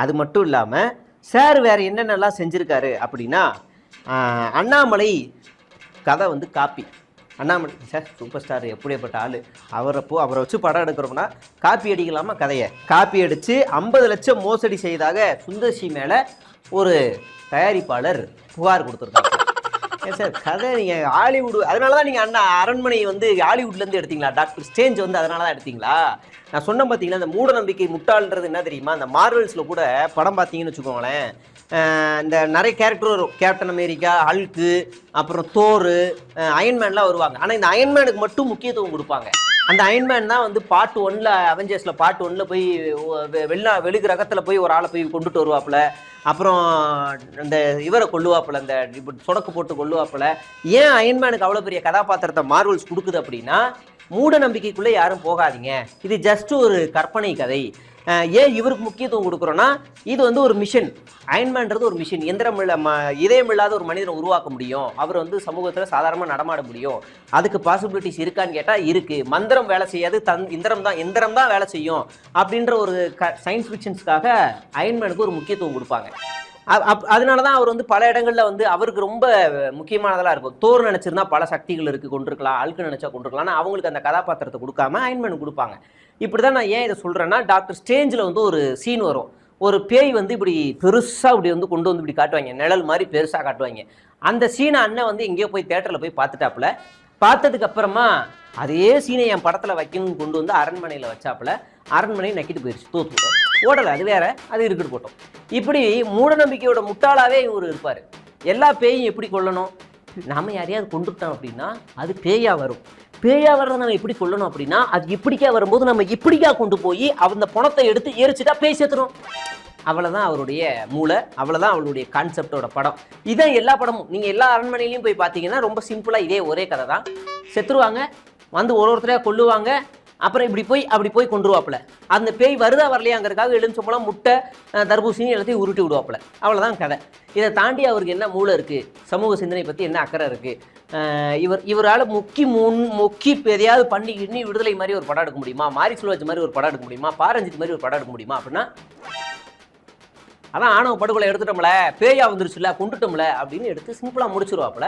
அது மட்டும் இல்லாமல் சார் வேறு என்னென்னலாம் செஞ்சுருக்காரு அப்படின்னா, அண்ணாமலை கதை வந்து copy. Annamalai sir super star, எப்படிப்பட்ட ஆள், அவரை வச்சு படம் எடுக்கிறோம்னா காப்பி அடிக்கலாமா கதையை? காப்பி அடித்து 50 லட்சம் மோசடி செய்ததாக சுந்தர்சி மேலே ஒரு தயாரிப்பாளர் புகார் கொடுத்துருக்காங்க. ஏன் சார் கதை நீங்கள் ஹாலிவுட், அதனால தான் நீங்கள் அரண்மனை வந்து ஹாலிவுட்லேருந்து எடுத்தீங்களா? டாக்டர் ஸ்ட்ரேஞ்ச் வந்து அதனால தான் எடுத்தீங்களா? நான் சொன்ன பார்த்தீங்கன்னா, இந்த மூட நம்பிக்கை முட்டாள்ன்றது என்ன தெரியுமா? அந்த மார்வல்ஸில் கூட படம் பார்த்தீங்கன்னு வச்சுக்கோங்களேன், இந்த நிறைய கேரக்டர் வரும். கேப்டன் அமெரிக்கா, ஹல்க்கு, அப்புறம் தோரு, அயன்மேன்லாம் வருவாங்க. ஆனால் இந்த அயன்மேனுக்கு மட்டும் முக்கியத்துவம் கொடுப்பாங்க. அந்த அயன்மேன் தான் வந்து பார்ட் 1ல், அவெஞ்சர்ஸில் பார்ட் 1ல் போய் வெளி கிரகத்தில் போய் ஒரு ஆளை போய் கொண்டுட்டு வருவாப்புல. அப்புறம் இந்த இவரை கொள்ளுவாப்புல, இந்த சொடக்கு போட்டு கொள்ளுவாப்புல. ஏன் அயன்மேனுக்கு அவ்வளோ பெரிய கதாபாத்திரத்தை மார்வல்ஸ் கொடுக்குது அப்படின்னா, மூட நம்பிக்கைக்குள்ளே யாரும் போகாதீங்க, இது ஜஸ்ட் ஒரு கற்பனை கதை. ஏன் இவருக்கு முக்கியத்துவம் கொடுக்குறோன்னா, இது வந்து ஒரு மிஷன். அயன்மேன்றது ஒரு மிஷன். இதயம் இல்லாத ஒரு மனிதனை உருவாக்க முடியும். அவர் வந்து சமூகத்தில் சாதாரணமாக நடமாட முடியும். அதுக்கு பாசிபிலிட்டிஸ் இருக்கான்னு கேட்டால் இருக்குது. மந்திரம் வேலை செய்யாது, எந்திரம் தான் வேலை செய்யும் அப்படின்ற ஒரு சயின்ஸ் ஃபிக்ஷன்ஸ்க்காக அயன்மேனுக்கு ஒரு முக்கியத்துவம் கொடுப்பாங்க. அதனால தான் அவர் வந்து பல இடங்களில் வந்து அவருக்கு ரொம்ப முக்கியமானதெல்லாம் இருக்கும். தோர் நினச்சிருந்தா பல சக்திகள் இருக்குது, கொண்டிருக்கலாம். அழுக்கு நினச்சா கொண்டிருக்கலாம். ஆனால் அவங்களுக்கு அந்த கதாபாத்திரத்தை கொடுக்காம அயன்மேனுக்கு கொடுப்பாங்க. இப்படி தான் நான் ஏன் இதை சொல்கிறேன்னா, டாக்டர் ஸ்ட்ரேஞ்சில் வந்து ஒரு சீன் வரும். ஒரு பேய் வந்து இப்படி பெருசாக இப்படி வந்து கொண்டு வந்து இப்படி காட்டுவாங்க, நிழல் மாதிரி பெருசாக காட்டுவாங்க. அந்த சீனை அண்ணன் வந்து எங்கேயோ போய் தேட்டரில் போய் பார்த்துட்டாப்புல. பார்த்ததுக்கு அப்புறமா அதே சீனை என் படத்தில் வைக்கணும்னு கொண்டு வந்து அரண்மனையில் வச்சாப்புல. அரண்மனையை நக்கிட்டு போயிடுச்சு, தோற்று ஓடலை. அது வேற, அது இருக்கட்டு போட்டோம். இப்படி மூட நம்பிக்கையோட முட்டாளாவே இவர் இருப்பார். எல்லா பேயும் எப்படி கொல்லணும்? நாம யாரையாவது கொண்டுட்டோம் அப்படின்னா அது பேயா வரும். பேயா வர்றதை நம்ம எப்படி கொல்லணும் அப்படின்னா, அது இப்படிக்கா வரும்போது நம்ம இப்படிக்கா கொண்டு போய் அந்த பணத்தை எடுத்து எரிச்சுட்டா பேய் சேர்த்துரும். அவ்வளோதான் அவருடைய மூளை, அவ்வளோதான் அவருடைய கான்செப்டோட படம். இதான் எல்லா படமும். நீங்கள் எல்லா அரண்மனையிலையும் போய் பார்த்தீங்கன்னா ரொம்ப சிம்பிளாக இதே ஒரே கதை தான். செத்துருவாங்க, வந்து ஒருத்தரையாக கொல்லுவாங்க, அப்புறம் அப்படி போய் கொண்டுருவாப்புல. அந்த பேய் வருதா வரலையாங்கிறதுக்காக எலுமிச்சம்பழம், முட்டை, தர்பூசணி எல்லாத்தையும் உருட்டி விடுவாப்புல. அவ்வளோதான் கதை. இதை தாண்டி அவருக்கு என்ன மூளை இருக்குது, சமூக சிந்தனை பற்றி என்ன அக்கறை இருக்குது? இவரால் மொக்கி எதையாவது பண்ணி விடுதலை மாதிரி ஒரு படம் எடுக்க முடியுமா? மாரி செல்வராஜ் மாதிரி ஒரு படம் எடுக்க முடியுமா? பாரஞ்சித் மாதிரி ஒரு படம் எடுக்க முடியுமா? அப்படின்னா அதான் ஆணவ படுகொலை எடுத்துட்டோம்ல, பேயா வந்துருச்சுல, கொண்டுட்டோம்ல அப்படின்னு எடுத்து சிம்பிளாக முடிச்சிருவாப்புல.